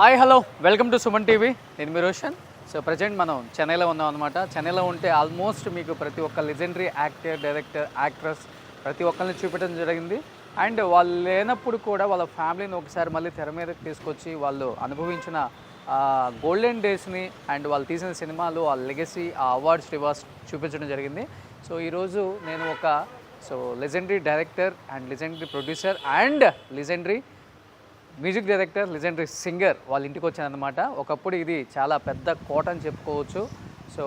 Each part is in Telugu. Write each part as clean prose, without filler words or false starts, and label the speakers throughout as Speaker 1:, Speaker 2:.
Speaker 1: Hi hello welcome to Suman TV. నేను మీ రోషన్. సో ప్రజెంట్ మనం చెన్నైలో ఉన్నాం అనమాట. చెన్నైలో ఉంటే ఆల్మోస్ట్ మీకు ప్రతి ఒక్క లెజెండరీ యాక్టర్, డైరెక్టర్, యాక్ట్రెస్ ప్రతి ఒక్కరిని చూపించడం జరిగింది. అండ్ వాళ్ళు లేనప్పుడు కూడా వాళ్ళ ఫ్యామిలీని ఒకసారి మళ్ళీ తెర మీదకి తీసుకొచ్చి వాళ్ళు అనుభవించిన గోల్డెన్ డేస్ని అండ్ వాళ్ళు తీసిన సినిమాలు, ఆ లెగసీ, ఆ అవార్డ్స్ రివార్డ్స్ చూపించడం జరిగింది. సో ఈరోజు నేను ఒక legendary director and legendary producer and legendary music director, legendary singer వాళ్ళ ఇంటికి వచ్చానమాట. ఒకప్పుడు ఇది చాలా పెద్ద కోట అని చెప్పుకోవచ్చు. సో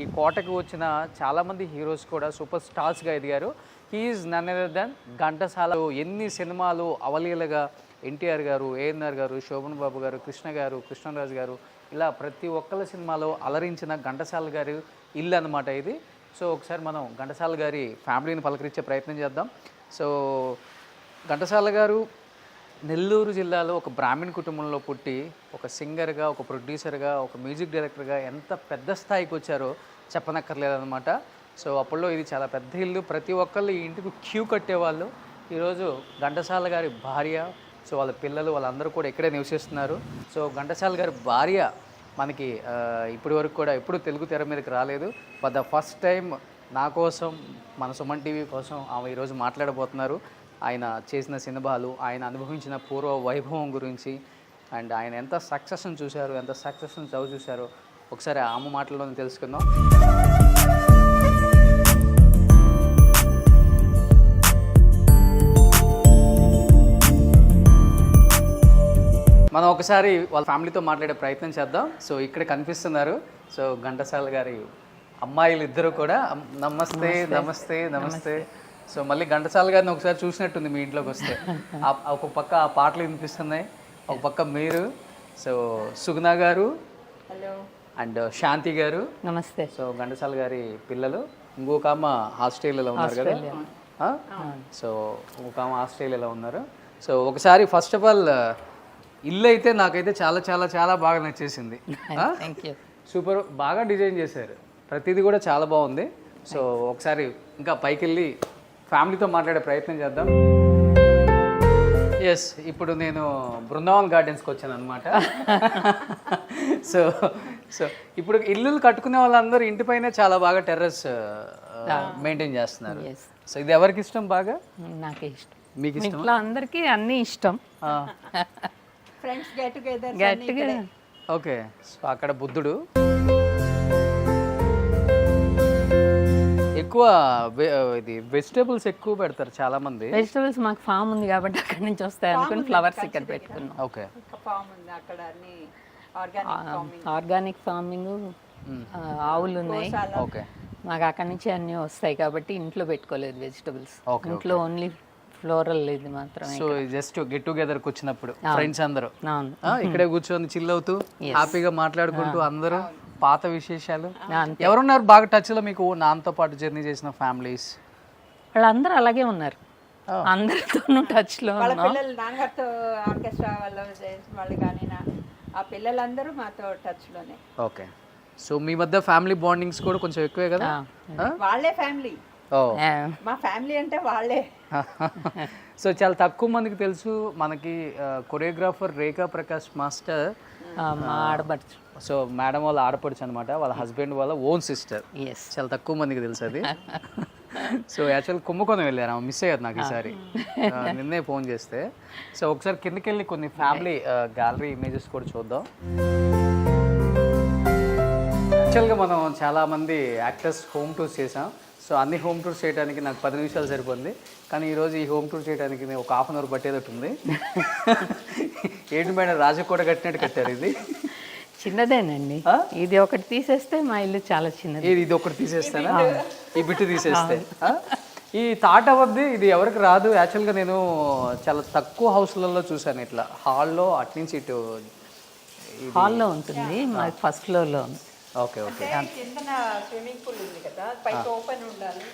Speaker 1: ఈ కోటకు వచ్చిన చాలామంది హీరోస్ కూడా సూపర్ స్టార్స్గా ఎదిగారు. He is none other than Ghantasala. ఎన్ని సినిమాలు అవలీలగా ఎన్టీఆర్ గారు, ఏఎన్ఆర్ గారు, శోభన్ బాబు గారు, కృష్ణ గారు, కృష్ణరాజు గారు, ఇలా ప్రతి ఒక్కళ్ళ సినిమాలో అలరించిన ఘంటసాల గారి ఇల్లు అనమాట ఇది. సో ఒకసారి మనం ఘంటసాల గారి ఫ్యామిలీని పలకరించే ప్రయత్నం చేద్దాం. సో ఘంటసాల గారు నెల్లూరు జిల్లాలో ఒక బ్రాహ్మణ కుటుంబంలో పుట్టి ఒక సింగర్గా, ఒక ప్రొడ్యూసర్గా, ఒక మ్యూజిక్ డైరెక్టర్గా ఎంత పెద్ద స్థాయికి వచ్చారో చెప్పనక్కర్లేదన్నమాట. సో అప్పట్లో ఇది చాలా పెద్ద ఇల్లు. ప్రతి ఒక్కళ్ళు ఈ ఇంటికి క్యూ కట్టేవాళ్ళు. ఈరోజు ఘంటసాల గారి భార్య, సో వాళ్ళ పిల్లలు, వాళ్ళందరూ కూడా ఇక్కడే నివసిస్తున్నారు. సో ఘంటసాల గారి భార్య మనకి ఇప్పటి వరకు కూడా ఎప్పుడు తెలుగు తెర మీదకి రాలేదు. బట్ ద ఫస్ట్ టైం నా కోసం, మన సుమన్ టీవీ కోసం ఆమె ఈరోజు మాట్లాడబోతున్నారు. ఆయన చేసిన సినిమాలు, ఆయన అనుభవించిన పూర్వ వైభవం గురించి అండ్ ఆయన ఎంత సక్సెస్ని చూశారు, ఎంత సక్సెస్ని చూశారో ఒకసారి ఆమె మాటల్లోనే తెలుసుకుందాం. మనం ఒకసారి వాళ్ళ ఫ్యామిలీతో మాట్లాడే ప్రయత్నం చేద్దాం. సో ఇక్కడ కనిపిస్తున్నారు. సో ఘంటసాల గారి అమ్మాయిలు ఇద్దరు కూడా. నమస్తే నమస్తే నమస్తే. సో మళ్ళీ ఘంటసాల గారిని ఒకసారి చూసినట్టుంది మీ ఇంట్లోకి వస్తే. ఒక పక్క ఆ పాటలు వినిపిస్తున్నాయి, ఒక పక్క మీరు. సో సుగుణ గారు అండ్ శాంతి గారు నమస్తే. సో ఘంటసాల గారి పిల్లలు. ఇంకొక ఆమె ఆస్ట్రేలియాలో ఉన్నారు కదా. సో ఇంకొక ఆమె ఆస్ట్రేలియాలో ఉన్నారు. సో ఒకసారి ఫస్ట్ ఆఫ్ ఆల్ ఇల్లు అయితే నాకైతే చాలా చాలా చాలా బాగా నచ్చేసింది. సూపర్, బాగా డిజైన్ చేశారు. ప్రతిదీ కూడా చాలా బాగుంది. సో ఒకసారి ఇంకా పైకి వెళ్ళి ఫ్యామిలీతో మాట్లాడే ప్రయత్నం చేద్దాం. ఎస్, ఇప్పుడు నేను బృందావన్ గార్డెన్స్కి వచ్చాను అనమాట. సో సో ఇప్పుడు ఇల్లులు కట్టుకునే వాళ్ళందరూ ఇంటిపైనే చాలా బాగా టెర్రస్ మెయింటైన్ చేస్తున్నారు. సో ఇది ఎవరికి ఇష్టం బాగా?
Speaker 2: నాకే ఇష్టం.
Speaker 1: మీకు ఇష్టం?
Speaker 2: ఇంట్లో అందరికీ అన్నీ ఇష్టం.
Speaker 3: Friends get together.
Speaker 1: Okay. So అక్కడ బుద్ధుడు. ఎక్కువ ఇది వెజిటేబుల్స్ ఎక్కువ పెడతారు చాలా మంది.
Speaker 2: వెజిటబుల్స్ మాకు ఫామ్ ఉంది కాబట్టి అక్కడి నుంచి వస్తాయి అనుకుని ఫ్లవర్స్ ఇక్కడ పెట్టుకున్నాం.
Speaker 1: ఓకే.
Speaker 2: ఆర్గానిక్ ఫార్మింగ్, ఆవులు ఉన్నాయి.
Speaker 1: ఓకే.
Speaker 2: మాకు అక్కడి నుంచి అన్నీ వస్తాయి కాబట్టి ఇంట్లో పెట్టుకోలేదు వెజిటబుల్స్. ఇంట్లో ఓన్లీ ఫ్లోరల్ ఇది మాత్రమే.
Speaker 1: సో జస్ట్ గెట్ టుగెదర్కి వచ్చినప్పుడు ఫ్రెండ్స్ అందరూ ఇక్కడే కూర్చొని చిల్ అవుతూ హ్యాపీగా మాట్లాడుకుంటూ అందరూ పాత విశేషాలు. ఎవరున్నారు బాగా టచ్ లో మీకు నాతో పాటు జర్నీ చేసిన ఫ్యామిలీస్?
Speaker 2: వాళ్ళందరూ అలాగే ఉన్నారు, అందరితోనూ టచ్ లో.
Speaker 3: వాళ్ళ పిల్లలు నాన్నగారితో ఆర్కెస్ట్రా వాళ్ళు కానీ ఆ పిల్లలందరూ మాతో టచ్ లోనే.
Speaker 1: ఓకే. సో మీ మధ్య ఫ్యామిలీ బాండింగ్స్ కూడా కొంచెం ఎక్కువే కదా?
Speaker 3: వాళ్ళే ఫ్యామిలీ. మా ఫ్యామిలీ అంటే వాళ్ళే.
Speaker 1: సో చాలా తక్కువ మందికి తెలుసు మనకి కొరియోగ్రాఫర్ రేఖా ప్రకాష్ మాస్టర్
Speaker 2: మా ఆడపడుచు.
Speaker 1: సో మేడం వాళ్ళ ఆడపడుచు అనమాట, వాళ్ళ హస్బెండ్ వాళ్ళ ఓన్ సిస్టర్. చాలా తక్కువ మందికి తెలుసు అది. సో యాక్చువల్ కుంభకోణం వెళ్ళారు, ఆమె మిస్ అయ్యారు నాకు ఈసారి నిన్నే ఫోన్ చేస్తే. సో ఒకసారి కిందకి వెళ్ళి కొన్ని ఫ్యామిలీ గ్యాలరీ ఇమేజెస్ కూడా చూద్దాం. యాక్చువల్గా మనం చాలామంది యాక్టర్స్ హోమ్ టూర్స్ చేసాం. సో అన్ని హోమ్ టూర్స్ చేయడానికి నాకు 10 నిమిషాలు సరిపోయింది. కానీ ఈరోజు ఈ హోమ్ టూర్ చేయడానికి నేను ఒక 1/2 అవర్ పట్టేదట్టు ఉంది. ఏంటి మేడం, రాజకోట కట్టినట్టు కట్టారు. ఇది
Speaker 2: చిన్నదేనండి. ఇది ఒకటి తీసేస్తే మా ఇల్లు చాలా చిన్నది.
Speaker 1: ఇది ఒకటి తీసేస్తానా? ఈ బిట్టు తీసేస్తే ఈ థాట్ అవ్వద్ది. ఇది ఎవరికి రాదు. యాక్చువల్గా నేను చాలా తక్కువ హౌస్లలో చూసాను ఇట్లా. హాల్లో అట్నుంచి ఇటు
Speaker 2: హాల్లో ఉంటుంది, మాది ఫస్ట్ ఫ్లోర్లో ఉంది.
Speaker 1: ఓకే. ఓకే.
Speaker 3: స్విమ్మింగ్ పూల్ ఉంది కదా, పైకి ఓపెన్ ఉండాలి.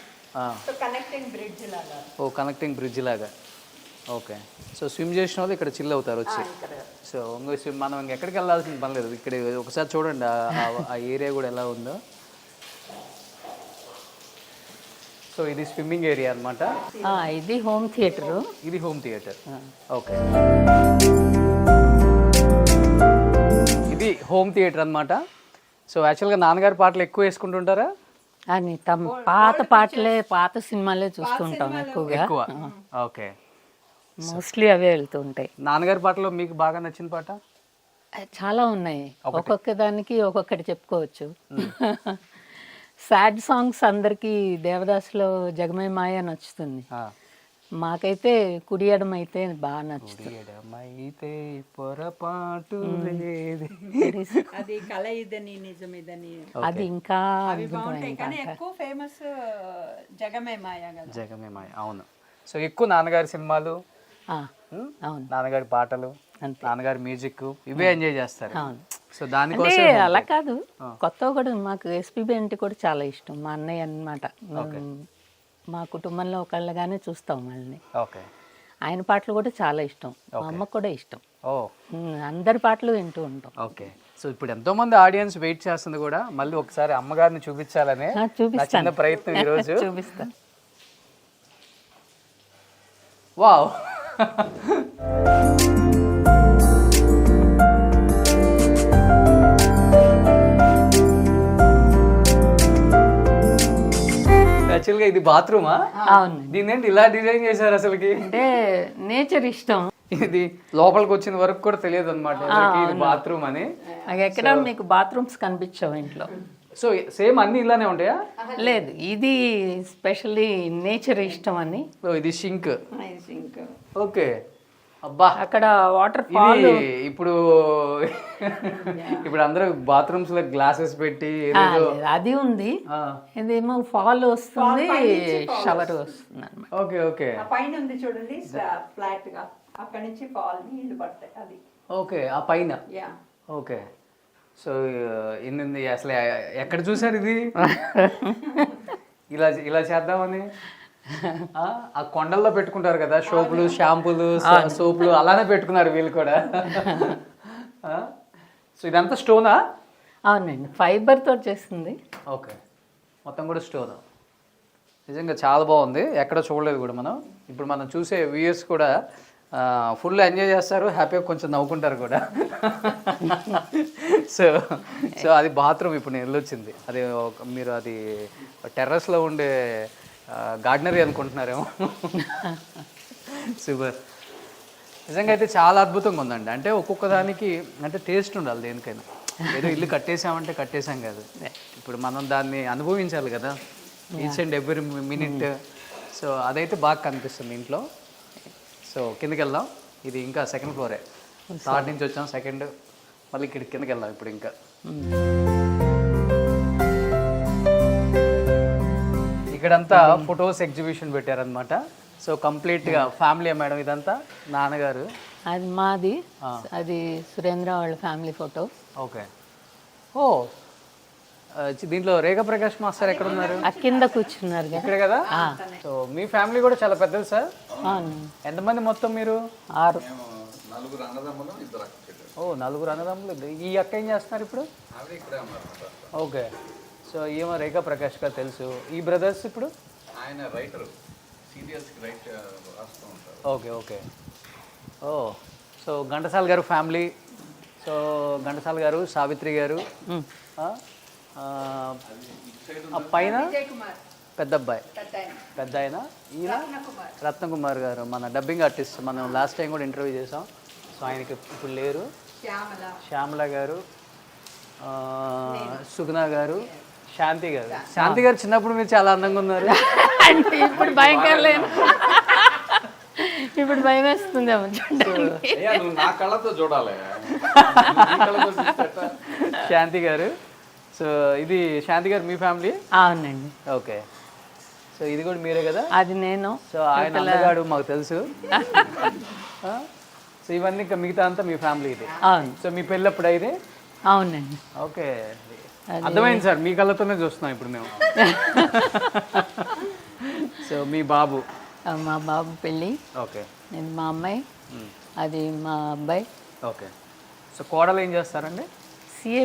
Speaker 3: సో కనెక్టింగ్ బ్రిడ్జ్ లాగా. ఓ,
Speaker 1: కనెక్టింగ్ బ్రిడ్జ్ లాగా. ఓకే. సో స్విమ్ చేసిన వాళ్ళు ఇక్కడ చిల్ అవుతారు వచ్చి. సో మనం ఇంకెక్కడికి వెళ్ళాల్సిన పని లేదు. ఇక్కడ ఒకసారి చూడండి ఆ ఏరియా కూడా ఎలా ఉందో. సో ఇది స్విమ్మింగ్ ఏరియా అనమాట.
Speaker 2: ఇది హోమ్ థియేటర్.
Speaker 1: ఇది హోమ్ థియేటర్. ఓకే. ఇది హోమ్ థియేటర్ అన్నమాట. సో యాక్చువల్గా నాన్నగారి పాటలు ఎక్కువ వేసుకుంటుంటారా?
Speaker 2: అని తమ పాత పాటలే పాత సినిమాలే చూస్తుంటాం ఎక్కువగా.
Speaker 1: ఎక్కువ. ఓకే.
Speaker 2: మోస్ట్లీ అవే వెళ్తూ ఉంటాయి.
Speaker 1: నాన్నగారి పాటలో మీకు బాగా నచ్చిన పాట?
Speaker 2: చాలా ఉన్నాయి, ఒక్కొక్క దానికి ఒక్కొక్కటి చెప్పుకోవచ్చు. సాడ్ సాంగ్స్ అందరికి దేవదాసులో జగమే మాయ నచ్చుతుంది. మాకైతే కుడియడం అయితే బాగా నచ్చుతుంది.
Speaker 1: అయితే పొరపాటు లేదు,
Speaker 3: అది కల ఇదని నిజమిదని,
Speaker 2: అది ఇంకా
Speaker 3: అవి బాగుంటాయి. కానీ ఎక్కువ ఫేమస్ జగమే మాయ కదా.
Speaker 1: జగమే మాయ, అవును. సో ఎక్కువ నాన్నగారి సినిమాలు,
Speaker 2: అవును,
Speaker 1: నాన్నగారి పాటలు, నాన్నగారి మ్యూజిక్ ఇవే ఎంజాయ్ చేస్తారు. సో
Speaker 2: అంటే
Speaker 1: దానికోసం
Speaker 2: అలా కాదు, కొత్తగా కూడా మాకు ఎస్పీబీ అంటే కూడా చాలా ఇష్టం. మా అన్నయ్య అన్నమాట. మా కుటుంబంలో ఒకళ్ళగానే చూస్తాం వాళ్ళని.
Speaker 1: ఓకే.
Speaker 2: ఆయన పాటలు కూడా చాలా ఇష్టం, మా అమ్మకు కూడా ఇష్టం.
Speaker 1: ఓ,
Speaker 2: అందరి పాటలు వింటూ ఉంటాం.
Speaker 1: ఓకే. సో ఇప్పుడు ఎంతో మంది ఆడియన్స్ వెయిట్ చేస్తుంది కూడా, మళ్ళీ ఒకసారి అమ్మగారిని చూపించాలనే నా చిన్న ప్రయత్నం ఈరోజు.
Speaker 2: చూపిస్తా.
Speaker 1: వావ్. యాక్చువల్గా ఇది బాత్రూమా?
Speaker 2: అవును.
Speaker 1: దీని ఏంటి ఇలా డిజైన్ చేశారు అసలుకి?
Speaker 2: అంటే నేచర్ ఇష్టం.
Speaker 1: ఇది లోపలికి వచ్చిన వరకు కూడా తెలియదు అనమాట ఇది బాత్రూమ్ అని.
Speaker 2: ఎక్కడ మీకు బాత్రూమ్స్ కనిపించవు ఇంట్లో?
Speaker 1: సో సేమ్ అన్ని ఇలానే ఉంటాయా?
Speaker 2: లేదు, ఇది స్పెషల్లీ నేచర్ ఇష్టం అని.
Speaker 1: సో ఇది షింక్. ఓకే. అబ్బా,
Speaker 2: అక్కడ వాటర్ ఫాల్.
Speaker 1: ఇప్పుడు ఇప్పుడు అందరూ బాత్రూమ్స్ లో గ్లాసెస్ పెట్టి
Speaker 2: అది ఉంది. ఇదేమో ఫాల్ వస్తుంది, షవర్ వస్తుంది అన్నమాట.
Speaker 1: Okay okay.
Speaker 3: పైన ఉంది చూడండి ఫ్లాట్ గా, అక్కడ నుంచి ఫాల్ నీళ్లు పడతాయి అది.
Speaker 1: ఓకే, ఆ పైన. ఓకే. సో ఇన్ని అసలు ఎక్కడ చూసారు ఇది? ఇలా ఇలా చేద్దామని ఆ కొండల్లో పెట్టుకుంటారు కదా సోపులు, షాంపూలు, సోపులు, అలానే పెట్టుకున్నారు వీళ్ళు కూడా. సో ఇదంతా స్టోనా?
Speaker 2: అవునండి, ఫైబర్ తో చేస్తుంది.
Speaker 1: ఓకే, మొత్తం కూడా స్టోన్. నిజంగా చాలా బాగుంది, ఎక్కడ చూడలేదు కూడా మనం. ఇప్పుడు మనం చూసే వ్యూయర్స్ కూడా ఫుల్ ఎంజాయ్ చేస్తారు, హ్యాపీగా కొంచెం నవ్వుకుంటారు కూడా. సో సో అది బాత్రూమ్. ఇప్పుడు నేను వెళ్ళొచ్చింది అది, మీరు అది టెర్రస్లో ఉండే గార్డెనరీ అనుకుంటున్నారేమో. సూపర్. నిజంగా అయితే చాలా అద్భుతంగా ఉందండి. అంటే ఒక్కొక్క దానికి అంటే టేస్ట్ ఉండాలి దేనికైనా. ఏదో ఇల్లు కట్టేసామంటే కట్టేసాం కాదు, ఇప్పుడు మనం దాన్ని అనుభవించాలి కదా, each and every minute. So అదైతే బాగా కనిపిస్తుంది ఇంట్లో. సో కిందకి వెళ్దాం. ఇది ఇంకా సెకండ్ ఫ్లోరే, థర్డ్ నుంచి వచ్చాం, సెకండ్, మళ్ళీ ఇక్కడ కిందకి వెళ్దాం ఇప్పుడు. ఇంకా ఇక్కడంతా ఫొటోస్ ఎగ్జిబిషన్ పెట్టారనమాట. సో కంప్లీట్గా ఫ్యామిలీ మేడం ఇదంతా. నాన్నగారు
Speaker 2: అది మాది, అది సురేంద్ర వాళ్ళ ఫ్యామిలీ ఫోటో.
Speaker 1: ఓకే. ఓ, దీంట్లో రేఖా ప్రకాష్ మాస్టర్ ఎక్కడ ఉన్నారు?
Speaker 2: కింద కూర్చున్నారు
Speaker 1: ఇక్కడే కదా. సో మీ ఫ్యామిలీ కూడా చాలా పెద్దది సార్. ఎంతమంది మొత్తం మీరు?
Speaker 2: 6.
Speaker 1: ఓ, 4 అన్నదమ్ములు. ఈ అక్క ఏం చేస్తున్నారు ఇప్పుడు? ఓకే. సో ఏమో రేఖా ప్రకాష్ గారు తెలుసు. ఈ బ్రదర్స్ ఇప్పుడు
Speaker 4: ఆయన రైటర్, సీరియల్స్కి రైట్ రాస్తూ ఉంటారు.
Speaker 1: Okay okay. Oh, so Ghantasala garu family. So Ghantasala గారు, సావిత్రి గారు, పైన పెద్ద అబ్బాయి, పెద్ద ఆయన ఈయన రత్నకుమార్ గారు, మన డబ్బింగ్ ఆర్టిస్ట్. మనం లాస్ట్ టైం కూడా ఇంటర్వ్యూ చేసాం. సో ఆయనకి ఇప్పుడు లేరు. శ్యామల గారు, సుగుణ గారు, శాంతి గారు. శాంతి గారు చిన్నప్పుడు మీరు చాలా అందంగా ఉన్నారు.
Speaker 2: అంటే ఇప్పుడు భయంకర లేదు, ఇప్పుడు భయం వేస్తుంది.
Speaker 4: నా కళ్ళతో చూడాలి.
Speaker 1: శాంతి గారు. సో ఇది శాంతి గారు మీ ఫ్యామిలీ?
Speaker 2: అవునండి.
Speaker 1: ఓకే. సో ఇది కూడా మీరే కదా?
Speaker 2: అది నేను.
Speaker 1: సో ఆయన అందగాడు మాకు తెలుసు. సో ఇవన్నీ ఇంకా మిగతా అంతా మీ ఫ్యామిలీ ఇది.
Speaker 2: అవును.
Speaker 1: సో మీ పెళ్ళి అప్పుడు అయితే?
Speaker 2: అవునండి.
Speaker 1: ఓకే, అర్థమైంది సార్, మీ కళ్ళతోనే చూస్తున్నాం ఇప్పుడు మేము. సో మీ బాబు?
Speaker 2: మా బాబు పెళ్ళి.
Speaker 1: ఓకే.
Speaker 2: నేను మా అమ్మాయి, అది మా అబ్బాయి.
Speaker 1: ఓకే. సో కోడలు ఏం చేస్తారండి?
Speaker 2: సిఏ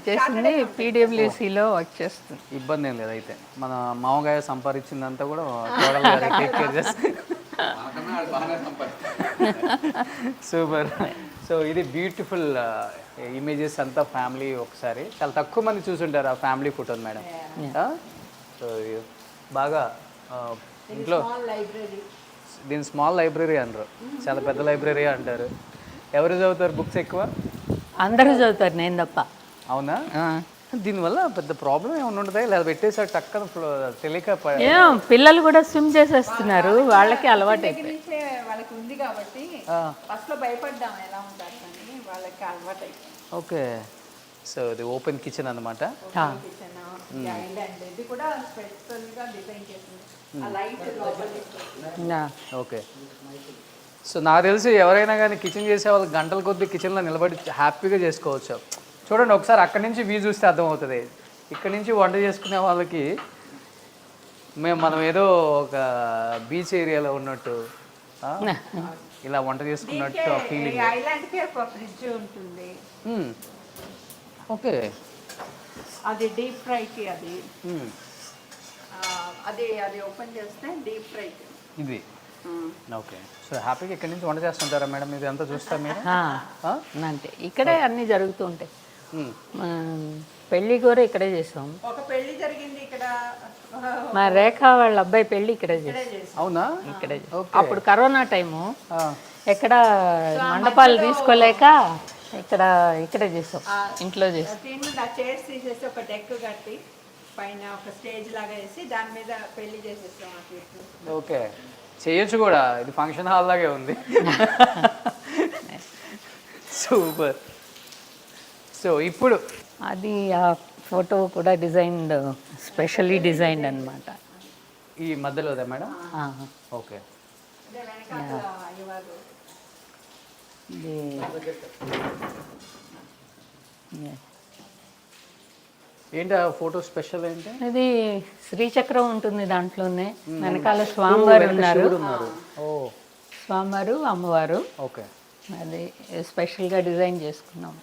Speaker 2: చేసింది, పీడబ్ల్యూసీలో వర్క్ చేస్తుంది.
Speaker 1: ఇబ్బంది ఏం లేదు అయితే. మన మామగారు సంపాదించిందంతా కూడా కోడలు గారు టేక్ కేర్ చేస్తారు. సూపర్. సో ఇది బ్యూటిఫుల్ ఇమేజెస్ అంతా ఫ్యామిలీ ఒకసారి చాలా తక్కువ మంది చూసుంటారు ఆ ఫ్యామిలీ ఫోటోని మేడం. సో బాగా ఇంట్లో
Speaker 3: లైబ్రరీ.
Speaker 1: దీని స్మాల్ లైబ్రరీ అనరు, చాలా పెద్ద లైబ్రరీ అంటారు. ఎవరు చదువుతారు బుక్స్ ఎక్కువ?
Speaker 2: అందరూ చదువుతారు, నేను తప్ప.
Speaker 1: అవునా? దీనివల్ల పెద్ద ప్రాబ్లం ఏమైనా ఉంటుందా, లేదా పెట్టేసారు టక్కన తెలియక
Speaker 2: పిల్లలు కూడా స్విమ్ చేసేస్తున్నారు, వాళ్ళకి అలవాటు అయిపోయింది.
Speaker 3: నుంచే వాళ్ళకి ఉంది కాబట్టి ఫస్ట్ లో భయపడ్డాం ఎలా ఉంటారు అని, వాళ్ళకి అలవాటు అయిపోయింది.
Speaker 1: ఓకే. సో ఇది ఓపెన్ కిచెన్ అనమాట.
Speaker 3: కిచెన్ ఐలాండ్ ఇది కూడా స్పెషల్ గా డిజైన్ చేసింది. ఆ లైట్ లోపల.
Speaker 1: ఓకే. సో నాకు తెలిసి ఎవరైనా కానీ కిచెన్ చేసే వాళ్ళు గంటల కొద్దీ కిచెన్లో నిలబడి హ్యాపీగా చేసుకోవచ్చు. చూడండి ఒకసారి అక్కడి నుంచి వ్యూ చూస్తే అర్థమవుతుంది. ఇక్కడి నుంచి వంట చేసుకునే వాళ్ళకి మనం ఏదో ఒక బీచ్ ఏరియాలో ఉన్నట్టు ఇలా వంట చేసుకున్నట్టు ఆ ఫీలింగ్.
Speaker 3: ఐలాండ్ కి ఒక ఫ్రిడ్జ్ ఉంటుంది.
Speaker 1: ఓకే.
Speaker 3: అది డీప్ ఫ్రైకి అది అది అది ఓపెన్ చేస్తే డీప్ ఫ్రైకి
Speaker 1: ఇది. ఓకే. సో హ్యాపీగా ఇక్కడి నుంచి వంట చేస్తుంటారా మేడం? ఇది అంతా చూస్తా మీరు?
Speaker 2: అంతే, ఇక్కడే అన్నీ జరుగుతూ ఉంటాయి. పెళ్ళి కూడా ఇక్కడే చేసాం.
Speaker 3: ఒక పెళ్లి జరిగింది ఇక్కడ.
Speaker 2: మా రేఖ వాళ్ళ అబ్బాయి పెళ్ళి ఇక్కడే చేసాం.
Speaker 1: అవునా?
Speaker 2: ఇక్కడే. అప్పుడు కరోనా టైము, ఎక్కడ మండపాలు తీసుకోలేక ఇక్కడే చేసాం, ఇంట్లో చేసాం.
Speaker 3: దీని మీద చైర్స్ తీసేసి ఒక డెక్ కట్టి పైన ఒక స్టేజ్ లాగా వేసి దాని మీద పెళ్లి చేసేస్తాం.
Speaker 1: ఓకే, చేయొచ్చు కూడా. ఇది ఫంక్షన్ హాల్ లాగే ఉంది. సూపర్. సో ఇప్పుడు
Speaker 2: అది ఆ ఫోటో కూడా డిజైన్డ్, స్పెషల్లీ డిజైన్డ్ అనమాట.
Speaker 1: ఈ మధ్యలోదే మేడం? ఓకే. ఏంటి ఆ ఫోటో స్పెషల్ ఏంటి?
Speaker 2: ఇది శ్రీచక్రం ఉంటుంది దాంట్లోనే, వెనకాల స్వామివారు ఉన్నారు.
Speaker 1: ఓ,
Speaker 2: స్వామివారు అమ్మవారు.
Speaker 1: ఓకే.
Speaker 2: అది స్పెషల్గా డిజైన్ చేసుకున్నాం.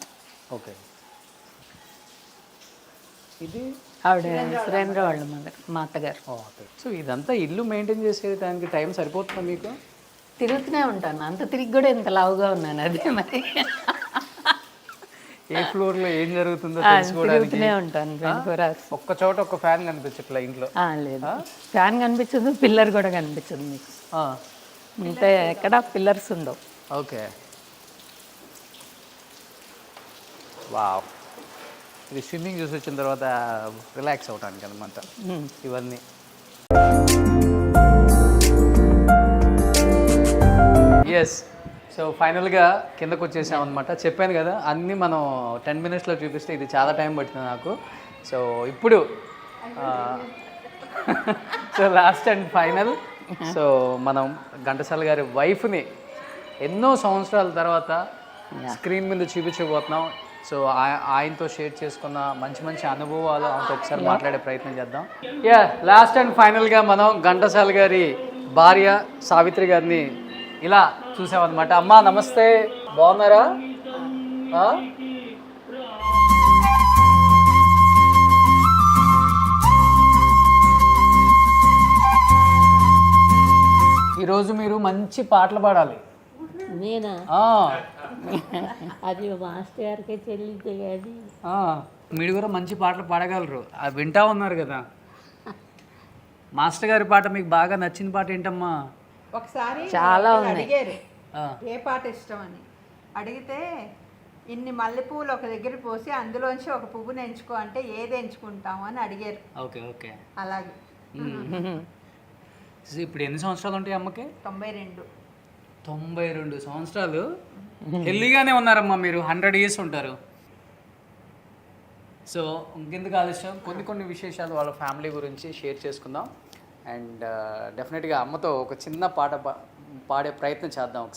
Speaker 1: ఓకే. ఇది
Speaker 2: ఆవిడ సురేంద్ర వాళ్ళ మా అత్తగారు.
Speaker 1: ఓకే. సో ఇదంతా ఇల్లు మెయింటైన్ చేసేది దానికి టైం సరిపోతుందా మీకు?
Speaker 2: తిరుగుతూనే ఉంటాను, అంత తిరిగి కూడా ఇంత లావుగా ఉన్నాను. అదే మరి
Speaker 1: ఏ ఫ్లోర్లో ఏం జరుగుతుందో
Speaker 2: తిరుగుతూనే
Speaker 1: తెలుసుకోవడానికి
Speaker 2: ఉంటాను 24 hours.
Speaker 1: ఒక్క చోట ఒక ఫ్యాన్ కనిపించట్లా ఇంట్లో?
Speaker 2: లేదు, ఫ్యాన్ కనిపించదు, పిల్లర్ కూడా కనిపించదు మీకు. మిగతా ఎక్కడ పిల్లర్స్ ఉండవు.
Speaker 1: ఓకే. వావ్. ఇది స్విమ్మింగ్ చూసి వచ్చిన తర్వాత రిలాక్స్ అవడానికి అనమాట ఇవన్నీ. ఎస్. సో ఫైనల్గా కిందకు వచ్చేసాం అనమాట. చెప్పాను కదా అన్నీ మనం 10 minutesలో చూపిస్తే ఇది చాలా టైం పట్టింది నాకు. సో ఇప్పుడు so last and final, so మనం ఘంటసాల గారి వైఫ్ని ఎన్నో సంవత్సరాల తర్వాత స్క్రీన్ మీద చూపించబోతున్నాం. సో ఆయనతో షేర్ చేసుకున్న మంచి మంచి అనుభవాలు ఆయనతో ఒకసారి మాట్లాడే ప్రయత్నం చేద్దాం. లాస్ట్ అండ్ ఫైనల్గా మనం ఘంటసాల గారి భార్య సావిత్రి గారిని ఇలా చూసామన్నమాట. అమ్మా నమస్తే, బాగున్నారా? ఈరోజు మీరు మంచి పాటలు పాడాలి.
Speaker 2: నేనా? అది మాస్టర్ గారికే చెల్లితే అది.
Speaker 1: మీరు కూడా మంచి పాటలు పాడగలరు, అది వింటా ఉన్నారు కదా. మాస్టర్ గారి పాట మీకు బాగా నచ్చిన పాట ఏంటమ్మా?
Speaker 3: ఒకసారి
Speaker 2: చాలా
Speaker 3: అడిగారు ఏ పాట ఇష్టం అని. అడిగితే ఇన్ని మల్లెపూలు ఒక దగ్గర పోసి అందులోంచి ఒక పువ్వుని ఎంచుకో అంటే ఏది ఎంచుకుంటాము అని అడిగారు.
Speaker 1: ఓకే. ఓకే.
Speaker 3: అలాగే.
Speaker 1: ఇప్పుడు ఎన్ని సంవత్సరాలు ఉంటాయి అమ్మకి?
Speaker 3: 92.
Speaker 1: 92 సంవత్సరాలు. హెల్దీగానే ఉన్నారమ్మా మీరు. 100 years ఉంటారు. సో ఇంకెందుకు ఆలస్యం, కొన్ని విశేషాలు వాళ్ళ ఫ్యామిలీ గురించి షేర్ చేసుకుందాం. అండ్ డెఫినెట్గా అమ్మతో ఒక చిన్న పాట పాడే ప్రయత్నం చేద్దాం.